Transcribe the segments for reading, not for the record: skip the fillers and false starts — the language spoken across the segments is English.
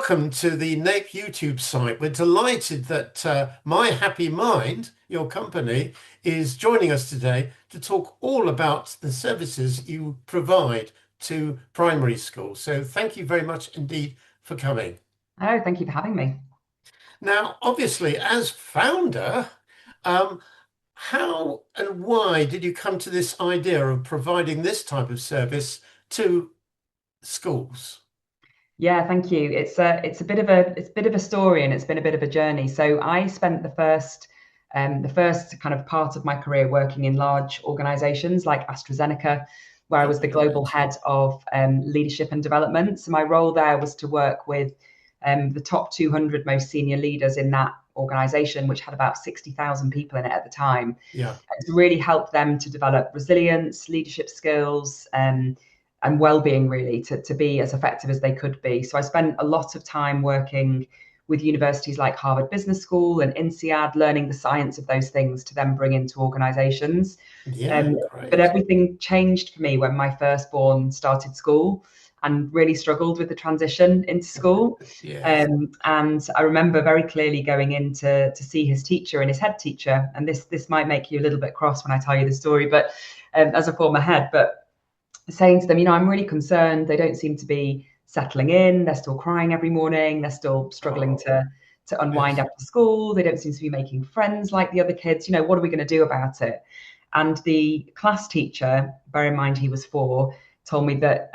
welcome to the NAPE YouTube site. We're delighted that myHappymind, your company, is joining us today to talk all about the services you provide to primary schools. So thank you very much indeed for coming. Oh, thank you for having me. Now, obviously, as founder, um, how and why did you come to this idea of providing this type of service to schools? Yeah, thank you. It's a bit of a story, and it's been a bit of a journey. So I spent the first kind of part of my career working in large organizations like AstraZeneca, where I Oh, was the global right. head of leadership and development. So my role there was to work with the top 200 most senior leaders in that organization, which had about 60,000 people in it at the time, Yeah. to really help them to develop resilience, leadership skills, and well-being, really, to be as effective as they could be. So I spent a lot of time working with universities like Harvard Business School and INSEAD, learning the science of those things to then bring into organizations. Yeah, Um, but great. everything changed for me when my firstborn started school and really struggled with the transition into school. Yes. And I remember very clearly going in to see his teacher and his head teacher. And this might make you a little bit cross when I tell you the story, but as a former head, but saying to them, I'm really concerned. They don't seem to be settling in. They're still crying every morning. They're still struggling Oh, to unwind yes. after school. They don't seem to be making friends like the other kids. What are we going to do about it? And the class teacher, bear in mind he was four, told me that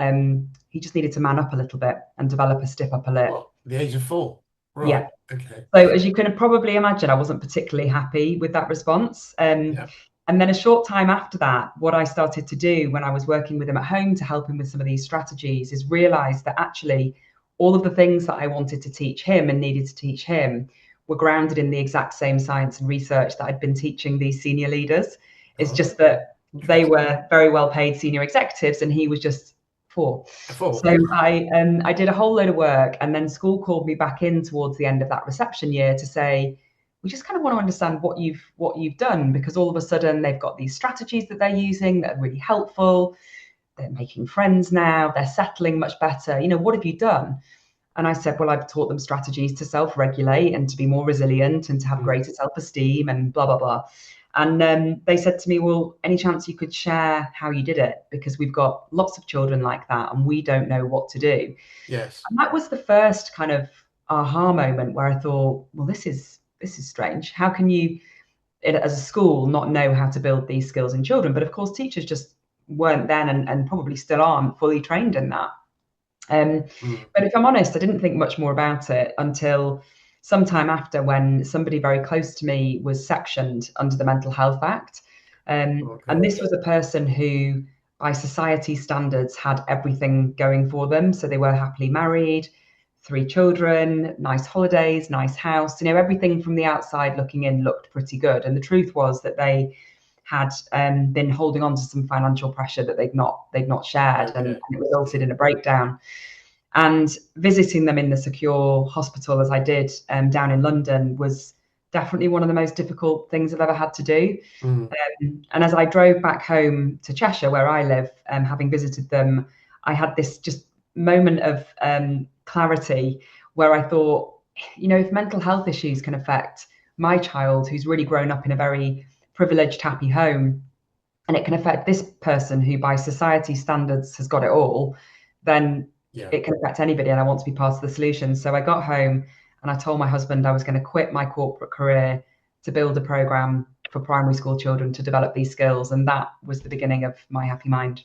he just needed to man up a little bit and develop a stiff upper lip. What? The age of four. Right. Yeah. Okay. So as you can probably imagine, I wasn't particularly happy with that response. Yeah. And then a short time after that, what I started to do when I was working with him at home to help him with some of these strategies is realize that actually all of the things that I wanted to teach him and needed to teach him were grounded in the exact same science and research that I'd been teaching these senior leaders. It's Oh, just that they interesting. were very well paid senior executives and he was just four. Four. So I did a whole load of work, and then school called me back in towards the end of that reception year to say, we just kind of want to understand what you've done, because all of a sudden they've got these strategies that they're using that are really helpful. They're making friends now. They're settling much better. What have you done? And I said, well, I've taught them strategies to self-regulate and to be more resilient and to have Mm. greater self-esteem and blah, blah, blah. And they said to me, well, any chance you could share how you did it? Because we've got lots of children like that and we don't know what to do. Yes. And that was the first kind of aha moment where I thought, well, this is strange. How can you, as a school, not know how to build these skills in children? But of course, teachers just weren't then, and probably still aren't fully trained in that. Um, Mm. but if I'm honest, I didn't think much more about it until sometime after, when somebody very close to me was sectioned under the Mental Health Act. And Okay. this was a person who, by society standards, had everything going for them. So they were happily married, three children, nice holidays, nice house. Everything from the outside looking in looked pretty good. And the truth was that they had been holding on to some financial pressure that they'd not shared, and Okay. it resulted in a breakdown. And visiting them in the secure hospital, as I did down in London, was definitely one of the most difficult things I've ever had to do. Mm. And as I drove back home to Cheshire, where I live, having visited them, I had this just moment of clarity where I thought, if mental health issues can affect my child, who's really grown up in a very privileged, happy home, and it can affect this person who, by society standards, has got it all, then Yeah. it can affect anybody. And I want to be part of the solution. So I got home and I told my husband I was going to quit my corporate career to build a program for primary school children to develop these skills. And that was the beginning of My Happy Mind.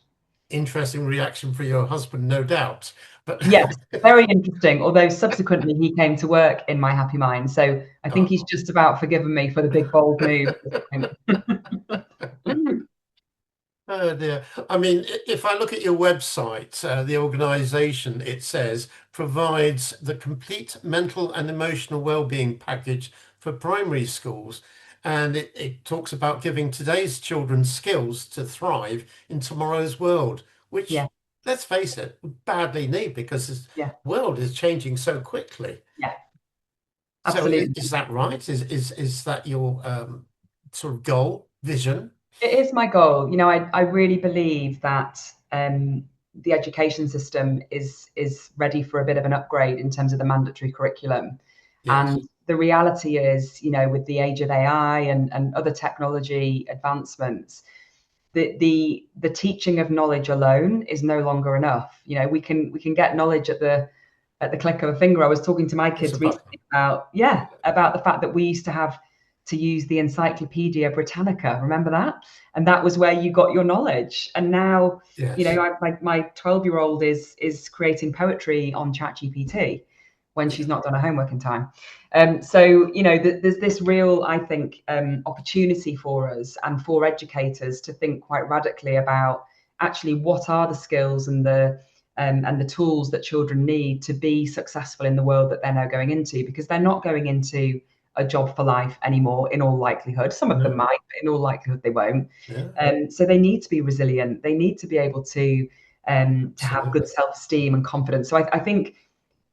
Interesting reaction for your husband, no doubt. But Yes, very interesting. Although subsequently he came to work in My Happy Mind. So I think he's oh. just about forgiven me for the big, bold move at this point. Oh dear. I mean, if I look at your website, the organization, it says, provides the complete mental and emotional well-being package for primary schools. And it talks about giving today's children skills to thrive in tomorrow's world, which, Yeah, let's face it, we badly need because this yeah, world is changing so quickly. yeah, So absolutely. is that right? Is that your sort of goal, vision? It is my goal. I really believe that the education system is ready for a bit of an upgrade in terms of the mandatory curriculum. Yes. And the reality is, with the age of AI and other technology advancements, the teaching of knowledge alone is no longer enough. We can get knowledge at the click of a finger. I was talking to my It's a kids button. recently about the fact that we used to have to use the Encyclopedia Britannica. Remember that? And that was where you got your knowledge. And now, Yes. my 12-year-old is creating poetry on ChatGPT when she's Yeah. not done her homework in time. So there's this real, I think, opportunity for us and for educators to think quite radically about actually what are the skills and the tools that children need to be successful in the world that they're now going into, because they're not going into a job for life anymore, in all likelihood. Some of them No. might, but in all likelihood they won't. Yeah. So they need to be resilient. They need to be able to have good Absolutely. self-esteem and confidence. So I think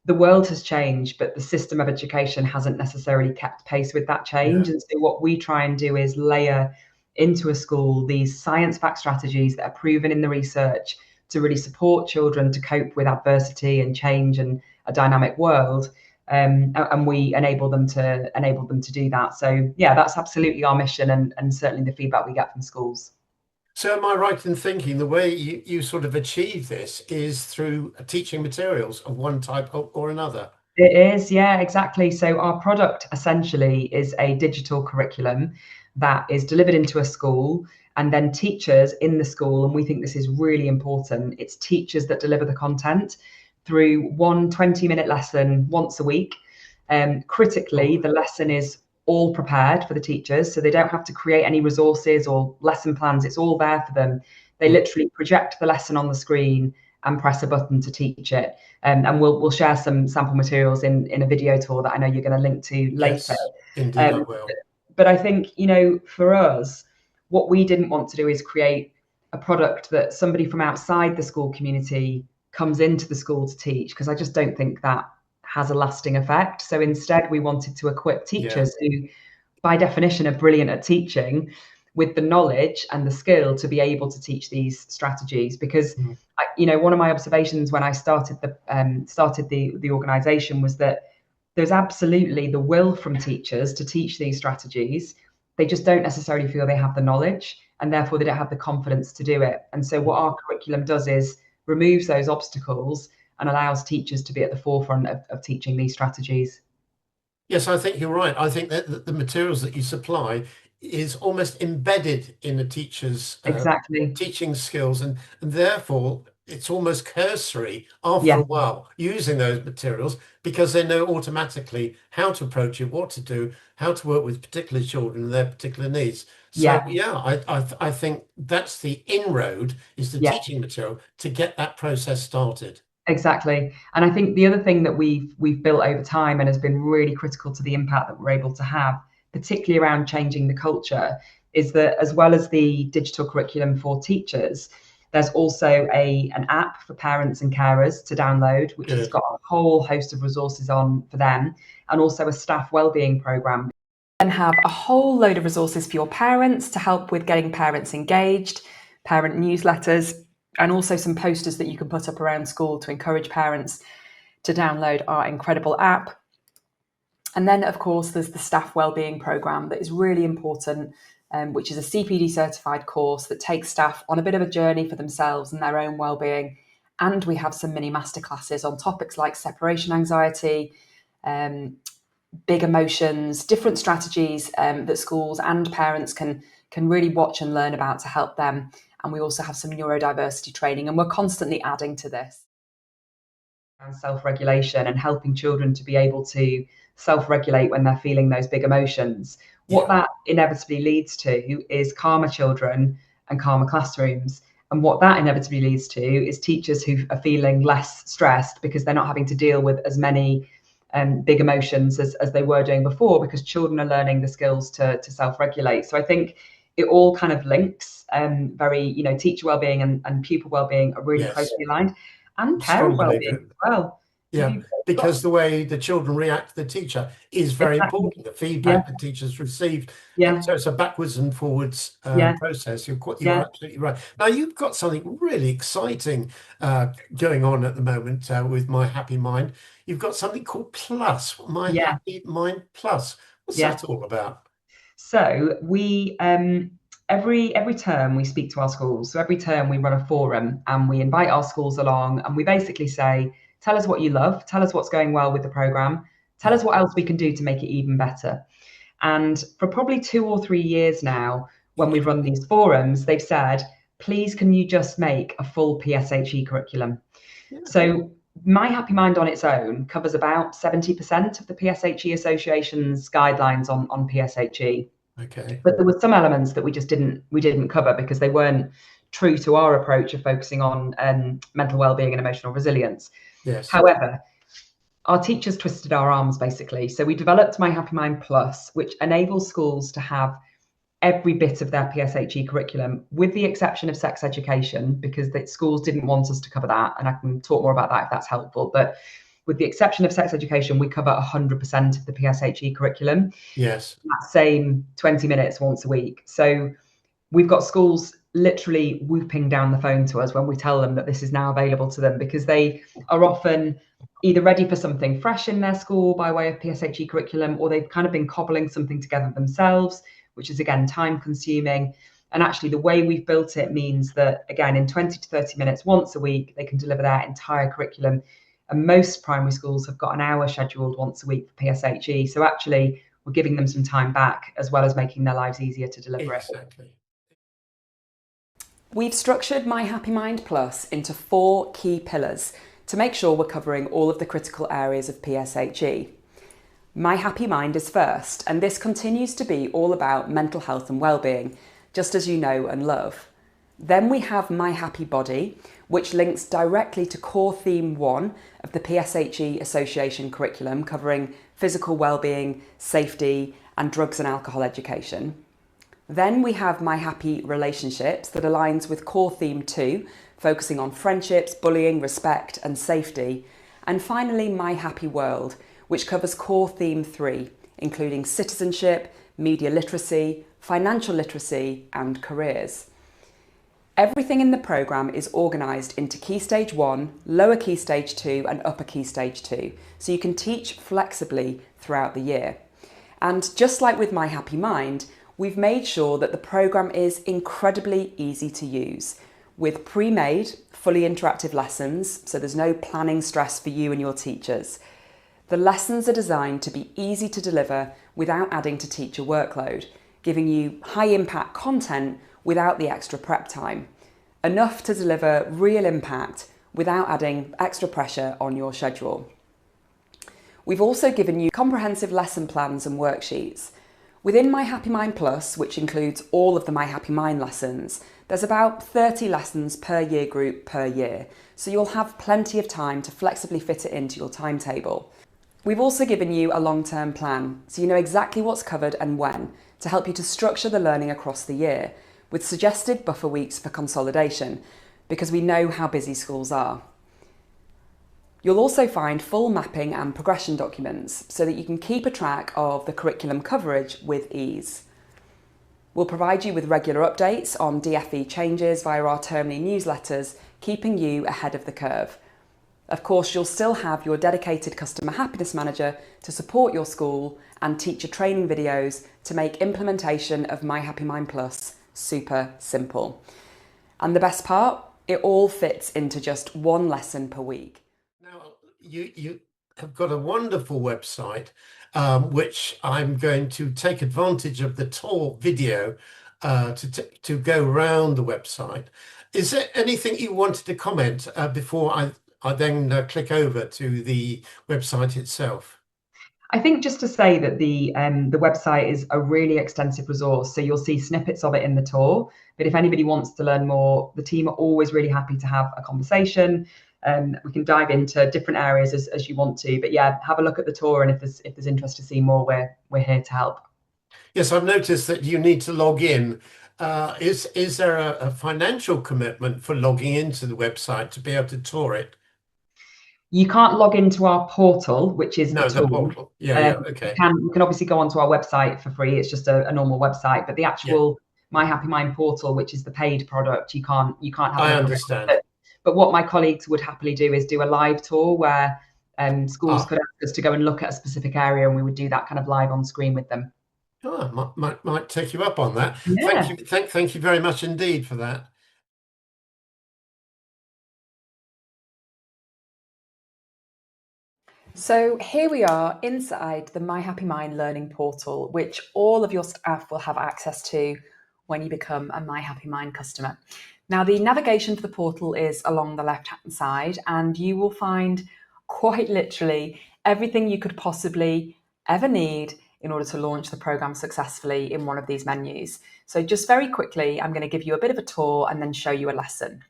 the world has changed, but the system of education hasn't necessarily kept pace with that change. Yeah. And so what we try and do is layer into a school these science-backed strategies that are proven in the research to really support children to cope with adversity and change and a dynamic world. And we enable them to do that. So yeah, that's absolutely our mission, and certainly the feedback we get from schools. So am I right in thinking the way you sort of achieve this is through teaching materials of one type or another? It is, yeah, exactly. So our product essentially is a digital curriculum that is delivered into a school, and then teachers in the school, and we think this is really important, it's teachers that deliver the content through one 20-minute lesson once a week. Critically, Oh, the lesson is all prepared for the teachers, so they don't have to create any resources or lesson plans. It's all there for them. They mm, literally project the lesson on the screen and press a button to teach it. And we'll share some sample materials in a video tour that I know you're going to link to later. yes, indeed I Um, will. but I think, for us, what we didn't want to do is create a product that somebody from outside the school community comes into the school to teach, because I just don't think that has a lasting effect. So instead, we wanted to equip Yeah. teachers who, by definition, are brilliant at teaching, with the knowledge and the skill to be able to teach these strategies. Because Mm. one of my observations when I started the organization was that there's absolutely the will from teachers to teach these strategies. They just don't necessarily feel they have the knowledge, and therefore they don't have the confidence to do it. And so what our curriculum does is removes those obstacles and allows teachers to be at the forefront of teaching these strategies. Yes, I think you're right. I think that the materials that you supply is almost embedded in a teacher's Exactly. teaching skills, and therefore it's almost cursory after Yeah. a while using those materials because they know automatically how to approach it, what to do, how to work with particular children and their particular needs. So Yeah. yeah, I think that's the inroad is the Yeah. teaching material to get that process started. Exactly. And I think the other thing that we've built over time and has been really critical to the impact that we're able to have, particularly around changing the culture, is that as well as the digital curriculum for teachers, there's also an app for parents and carers to download, which has Good. got a whole host of resources on for them, and also a staff wellbeing program. And have a whole load of resources for your parents to help with getting parents engaged, parent newsletters, and also some posters that you can put up around school to encourage parents to download our incredible app. And then, of course, there's the staff wellbeing program that is really important, which is a CPD certified course that takes staff on a bit of a journey for themselves and their own wellbeing. And we have some mini masterclasses on topics like separation anxiety, big emotions, different strategies that schools and parents can really watch and learn about to help them. And we also have some neurodiversity training, and we're constantly adding to this. And self-regulation and helping children to be able to self-regulate when they're feeling those big emotions. What Yeah. that inevitably leads to is calmer children and calmer classrooms. And what that inevitably leads to is teachers who are feeling less stressed because they're not having to deal with as many big emotions as they were doing before, because children are learning the skills to self-regulate. So I think it all kind of links. Very, teacher well-being and pupil well-being are really Yes. closely aligned, and Strong parent believer well-being in as well. You Yeah, do because the way the children react to the teacher is very exactly. important. The Yeah, feedback the teachers received, yeah, so it's a backwards and forwards yeah, process. You're yeah, absolutely right. Now you've got something really exciting going on at the moment with My Happy Mind. You've got something called Plus, My yeah, Happy Mind Plus. What's yeah. that all about? So we every term we speak to our schools. So every term we run a forum and we invite our schools along and we basically say, tell us what you love, tell us what's going well with the program, tell Yeah, us what else we can do to make it even better. And for probably 2 or 3 years now, when we've run these forums, they've said, please can you just make a full PSHE curriculum? yeah, So My Happy Mind on its own covers about 70% of the PSHE Association's guidelines on PSHE. okay, But there were some elements that we didn't cover because they weren't true to our approach of focusing on mental well-being and emotional resilience. yes, However, our teachers twisted our arms basically. So we developed My Happy Mind Plus, which enables schools to have every bit of their PSHE curriculum, with the exception of sex education, because the schools didn't want us to cover that. And I can talk more about that if that's helpful. But with the exception of sex education, we cover 100% of the PSHE curriculum, yes, that same 20 minutes once a week. So we've got schools literally whooping down the phone to us when we tell them that this is now available to them because they are often either ready for something fresh in their school by way of PSHE curriculum, or they've kind of been cobbling something together themselves, which is again time consuming. And actually, the way we've built it means that, again, in 20 to 30 minutes once a week, they can deliver their entire curriculum. And most primary schools have got an hour scheduled once a week for PSHE. So actually, we're giving them some time back as well as making their lives easier to deliver it. exactly. We've structured My Happy Mind Plus into 4 key pillars to make sure we're covering all of the critical areas of PSHE. My Happy Mind is first, and this continues to be all about mental health and well-being, just as you know and love. Then we have My Happy Body, which links directly to core theme 1 of the PSHE Association curriculum, covering physical well-being, safety, and drugs and alcohol education. Then we have My Happy Relationships that aligns with core theme 2, focusing on friendships, bullying, respect and safety. And finally, My Happy World, which covers core theme 3, including citizenship, media literacy, financial literacy and careers. Everything in the programme is organised into Key Stage 1, Lower Key Stage 2 and Upper Key Stage 2, so you can teach flexibly throughout the year. And just like with My Happy Mind, we've made sure that the programme is incredibly easy to use, with pre-made, fully interactive lessons, so there's no planning stress for you and your teachers. The lessons are designed to be easy to deliver without adding to teacher workload, giving you high-impact content without the extra prep time. Enough to deliver real impact without adding extra pressure on your schedule. We've also given you comprehensive lesson plans and worksheets. Within My Happy Mind Plus, which includes all of the My Happy Mind lessons, there's about 30 lessons per year group per year, so you'll have plenty of time to flexibly fit it into your timetable. We've also given you a long-term plan, so you know exactly what's covered and when, to help you to structure the learning across the year, with suggested buffer weeks for consolidation, because we know how busy schools are. You'll also find full mapping and progression documents so that you can keep a track of the curriculum coverage with ease. We'll provide you with regular updates on DFE changes via our termly newsletters, keeping you ahead of the curve. Of course, you'll still have your dedicated customer happiness manager to support your school and teacher training videos to make implementation of My Happy Mind Plus super simple. And the best part, it all fits into just 1 lesson per week. Now, you have got a wonderful website, which I'm going to take advantage of the tour video to go around the website. Is there anything you wanted to comment before I then click over to the website itself? I think just to say that the website is a really extensive resource, so you'll see snippets of it in the tour. But if anybody wants to learn more, the team are always really happy to have a conversation. We can dive into different areas as you want to. But yeah, have a look at the tour, and if there's interest to see more, we're here to help. Yes, I've noticed that you need to log in. Is there a financial commitment for logging into the website to be able to tour it? You can't log into our portal, which is the No, the tool. portal. Yeah, okay. You can obviously go onto our website for free. It's just a normal website, but the actual My Happy Mind portal, which is the paid product, you can't have. I understand. But what my colleagues would happily do is do a live tour where schools could ask us to go and look at a specific area, and we would do that kind of live on screen with them. Oh, might take you up on that. Yeah. Thank you very much indeed for that. So here we are inside the My Happy Mind learning portal, which all of your staff will have access to when you become a My Happy Mind customer. Now, the navigation for the portal is along the left-hand side, and you will find quite literally everything you could possibly ever need in order to launch the program successfully in one of these menus. So just very quickly, I'm going to give you a bit of a tour and then show you a lesson.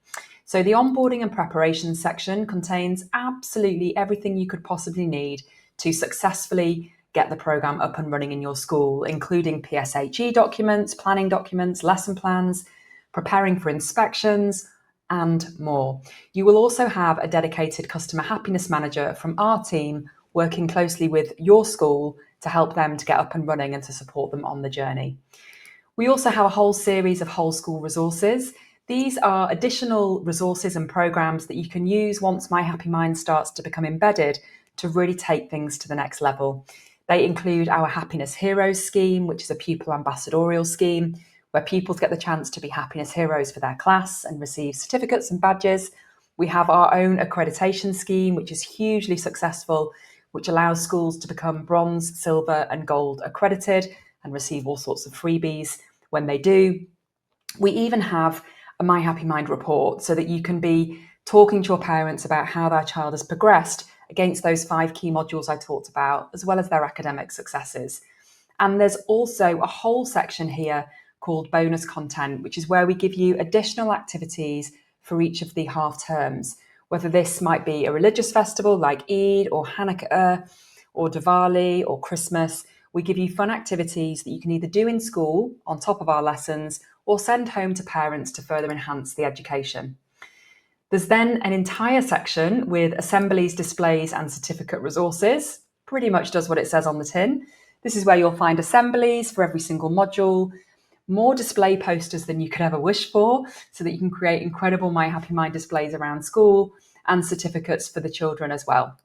So the onboarding and preparation section contains absolutely everything you could possibly need to successfully get the program up and running in your school, including PSHE documents, planning documents, lesson plans, preparing for inspections, and more. You will also have a dedicated customer happiness manager from our team working closely with your school to help them to get up and running and to support them on the journey. We also have a whole series of whole school resources. These are additional resources and programs that you can use once My Happy Mind starts to become embedded to really take things to the next level. They include our Happiness Heroes scheme, which is a pupil ambassadorial scheme, where pupils get the chance to be happiness heroes for their class and receive certificates and badges. We have our own accreditation scheme, which is hugely successful, which allows schools to become bronze, silver, and gold accredited and receive all sorts of freebies when they do. We even have a My Happy Mind report so that you can be talking to your parents about how their child has progressed against those 5 key modules I talked about, as well as their academic successes. And there's also a whole section here called bonus content, which is where we give you additional activities for each of the half terms, whether this might be a religious festival like Eid or Hanukkah or Diwali or Christmas. We give you fun activities that you can either do in school on top of our lessons or send home to parents to further enhance the education. There's then an entire section with assemblies, displays, and certificate resources. Pretty much does what it says on the tin. This is where you'll find assemblies for every single module, more display posters than you could ever wish for, so that you can create incredible My Happy Mind displays around school, and certificates for the children as well.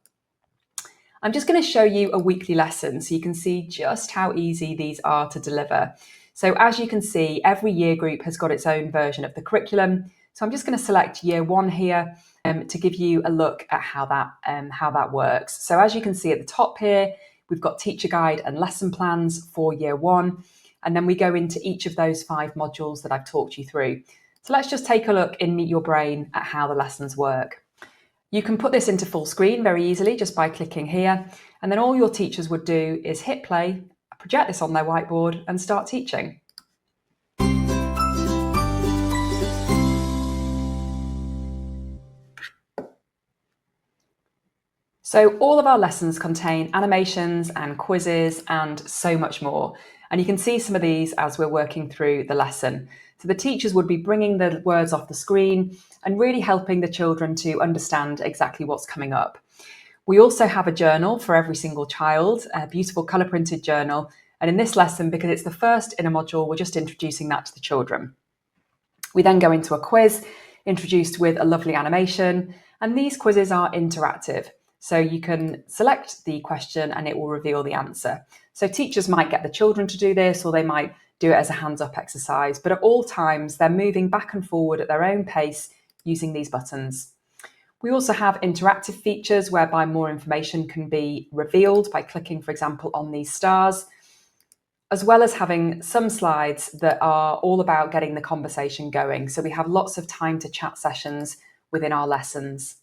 I'm just going to show you a weekly lesson so you can see just how easy these are to deliver. So as you can see, every year group has got its own version of the curriculum. So I'm just going to select year 1 here to give you a look at how that works. So as you can see at the top here, we've got teacher guide and lesson plans for year 1. And then we go into each of those 5 modules that I've talked you through. So let's just take a look in your brain at how the lessons work. You can put this into full screen very easily just by clicking here. And then all your teachers would do is hit play, project this on their whiteboard and start teaching. So all of our lessons contain animations and quizzes and so much more. And you can see some of these as we're working through the lesson. So the teachers would be bringing the words off the screen and really helping the children to understand exactly what's coming up. We also have a journal for every single child, a beautiful colour printed journal. And in this lesson, because it's the first in a module, we're just introducing that to the children. We then go into a quiz introduced with a lovely animation. And these quizzes are interactive. So you can select the question and it will reveal the answer. So teachers might get the children to do this, or they might do it as a hands-up exercise. But at all times, they're moving back and forward at their own pace using these buttons. We also have interactive features whereby more information can be revealed by clicking, for example, on these stars, as well as having some slides that are all about getting the conversation going. So we have lots of time to chat sessions within our lessons.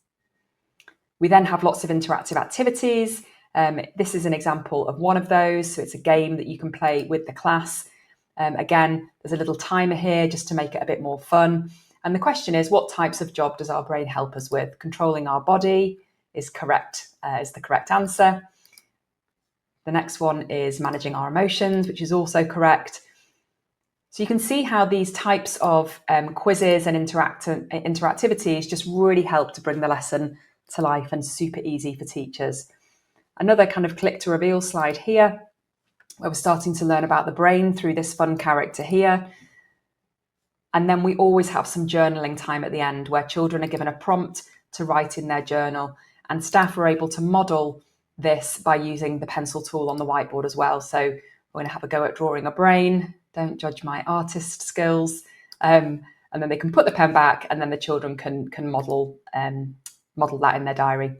We then have lots of interactive activities. This is an example of one of those. So it's a game that you can play with the class. Again, there's a little timer here just to make it a bit more fun. And the question is, what types of job does our brain help us with? Controlling our body is the correct answer. The next one is managing our emotions, which is also correct. So you can see how these types of quizzes and interactivities just really help to bring the lesson to life and super easy for teachers. Another kind of click to reveal slide here, where we're starting to learn about the brain through this fun character here. And then we always have some journaling time at the end where children are given a prompt to write in their journal, and staff are able to model this by using the pencil tool on the whiteboard as well. So we're going to have a go at drawing a brain. Don't judge my artist skills. And then they can put the pen back, and then the children can model that in their diary.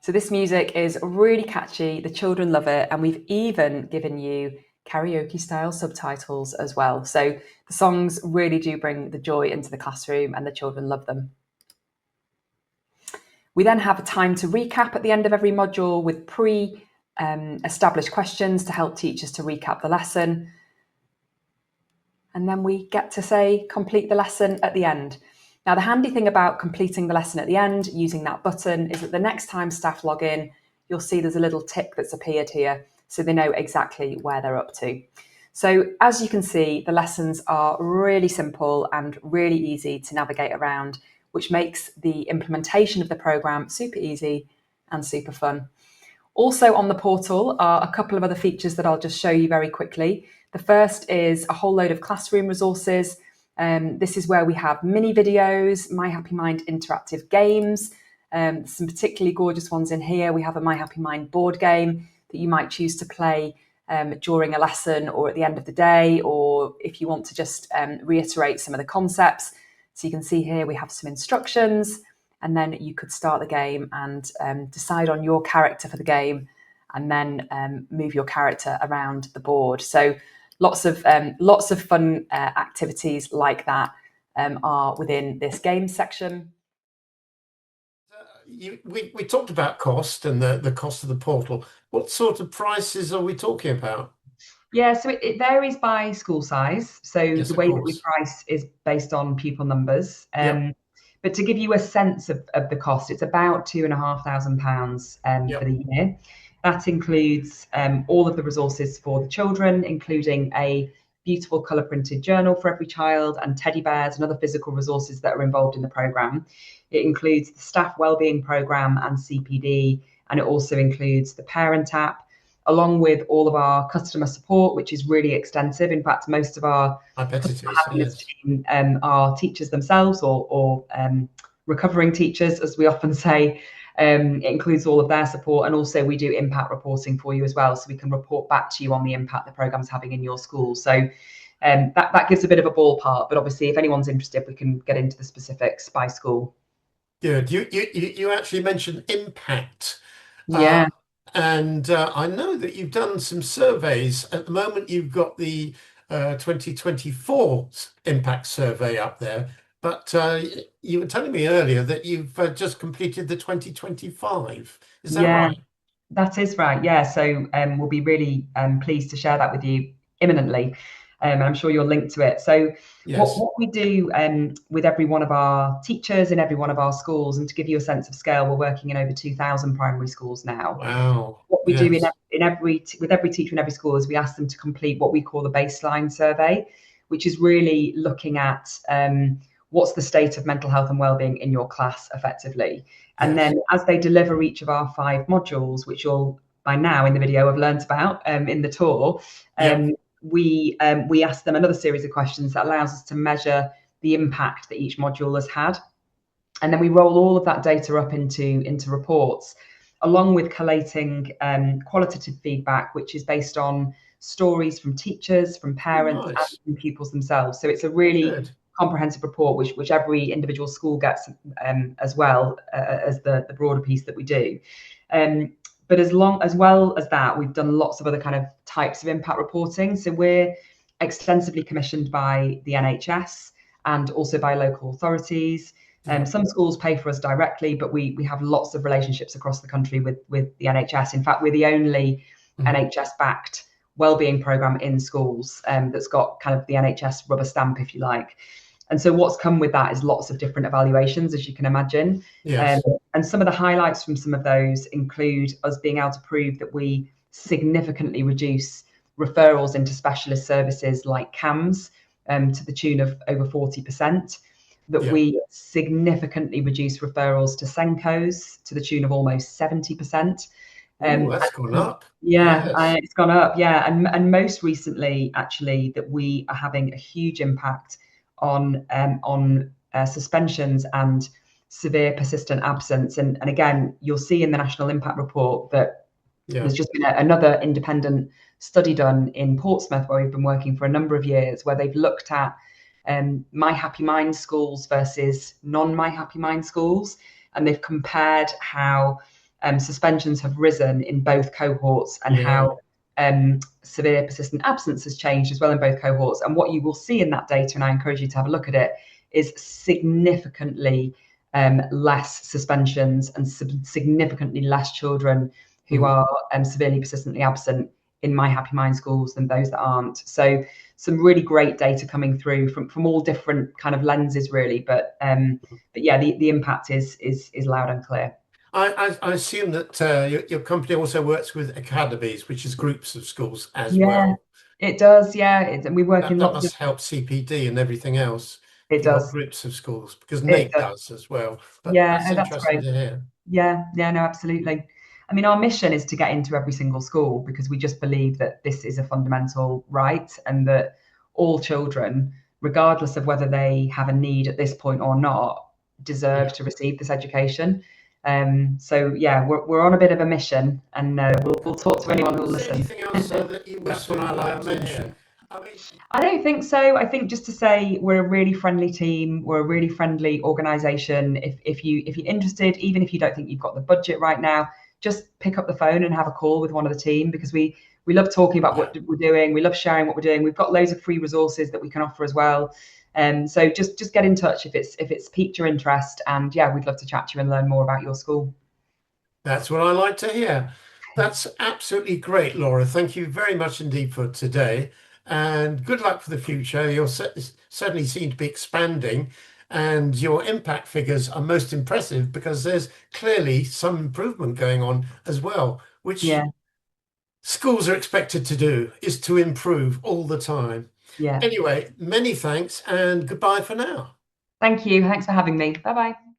So this music is really catchy. The children love it. And we've even given you karaoke style subtitles as well. So the songs really do bring the joy into the classroom, and the children love them. We then have a time to recap at the end of every module with established questions to help teachers to recap the lesson. And then we get to say, complete the lesson at the end. Now, the handy thing about completing the lesson at the end, using that button, is that the next time staff log in, you'll see there's a little tick that's appeared here, so they know exactly where they're up to. So as you can see, the lessons are really simple and really easy to navigate around, which makes the implementation of the programme super easy and super fun. Also on the portal are a couple of other features that I'll just show you very quickly. The first is a whole load of classroom resources. This is where we have mini videos, myHappymind interactive games, some particularly gorgeous ones in here. We have a myHappymind board game that you might choose to play during a lesson or at the end of the day, or if you want to just reiterate some of the concepts. So you can see here we have some instructions, and then you could start the game and decide on your character for the game, and then move your character around the board. So lots of fun activities like that are within this game section. We talked about cost and the cost of the portal. What sort of prices are we talking about? Yeah, so it varies by school size. So Yes, the of way that we course. price is based on pupil numbers. Yep. But to give you a sense of the cost, it's about £2,500 for the year. That includes all of the resources for the children, including a beautiful colour printed journal for every child, and teddy bears and other physical resources that are involved in the programme. It includes the staff wellbeing programme and CPD, and it also includes the parent app, along with all of our customer support, which is really extensive. In fact, most of our I bet it customer is, happiness yes. team are teachers themselves, or recovering teachers, as we often say. It includes all of their support, and also we do impact reporting for you as well, so we can report back to you on the impact the programme's having in your school. So that gives a bit of a ballpark, but obviously if anyone's interested, we can get into the specifics by school. Good. You actually mentioned impact. Yeah. And I know that you've done some surveys. At the moment, you've got the 2024 impact survey up there, but you were telling me earlier that you've just completed the 2025. Is that Yeah, right? that is right. Yeah, so we'll be really pleased to share that with you imminently, and I'm sure you'll link to it. So Yes. what we do with every one of our teachers in every one of our schools, and to give you a sense of scale, we're working in over 2,000 primary schools now. Wow. What we do Yes. with every teacher in every school is we ask them to complete what we call the baseline survey, which is really looking at what's the state of mental health and wellbeing in your class effectively. And Yes. then as they deliver each of our 5 modules, which you'll by now in the video have learnt about in the tour, Yep. we ask them another series of questions that allows us to measure the impact that each module has had. And then we roll all of that data up into reports, along with collating qualitative feedback, which is based on stories from teachers, from Oh, parents, and nice. from pupils themselves. So it's a really Good. comprehensive report, which every individual school gets, as well as the broader piece that we do. But as well as that, we've done lots of other kind of types of impact reporting. So we're extensively commissioned by the NHS and also by local authorities. Yep. Some schools pay for us directly, but we have lots of relationships across the country with the NHS. In fact, we're the only NHS-backed wellbeing programme in schools that's got kind of the NHS rubber stamp, if you like. And so what's come with that is lots of different evaluations, as you can imagine. Yes. And some of the highlights from some of those include us being able to prove that we significantly reduce referrals into specialist services like CAMS to the tune of over 40%. that Yeah. we significantly reduced referrals to Senkos to the tune of almost 70%. Oh, that's gone up. Yeah, Yes. it's gone up. Yeah, and most recently, actually, that we are having a huge impact on suspensions and severe persistent absence. And again, you'll see in the National Impact Report that Yeah. there's just been another independent study done in Portsmouth, where we've been working for a number of years, where they've looked at myHappymind schools versus non-myHappymind schools, and they've compared how suspensions have risen in both cohorts and how severe persistent absence has changed as well in both cohorts. And what you will see in that data, and I encourage you to have a look at it, is significantly less suspensions and significantly less children who are severely persistently absent in myHappymind schools than those that aren't. So some really great data coming through from all different kind of lenses, really. But yeah, the impact is loud and clear. I assume that your company also works with academies, which is groups of schools as Yeah, well. it does. Yeah, and we work in That lots of. must help CPD and everything else. It If you've got does. groups of schools, because It NAIT does. does as well. But Yeah, that's no, that's interesting great. to hear. Yeah, no, absolutely. I mean, our mission is to get into every single school because we just believe that this is a fundamental right and that all children, regardless of whether they have a need at this point or not, deserve to receive this education. So yeah, we're on a bit of a mission, and we'll talk to anyone who'll Is there listen. anything else that you wish to highlight or mention? I don't think so. I think just to say we're a really friendly team. We're a really friendly organisation. If you're interested, even if you don't think you've got the budget right now, just pick up the phone and have a call with one of the team, because we love talking about what we're doing. We love sharing what we're doing. We've got loads of free resources that we can offer as well. So just get in touch if it's piqued your interest. And yeah, we'd love to chat to you and learn more about your school. That's what I like to hear. That's absolutely great, Laura. Thank you very much indeed for today. And good luck for the future. You'll certainly seem to be expanding, and your impact figures are most impressive because there's clearly some improvement going on as well, which schools are expected to do, is to improve all the time. Yeah. Anyway, many thanks and goodbye for now. Thank you. Thanks for having me. Bye-bye.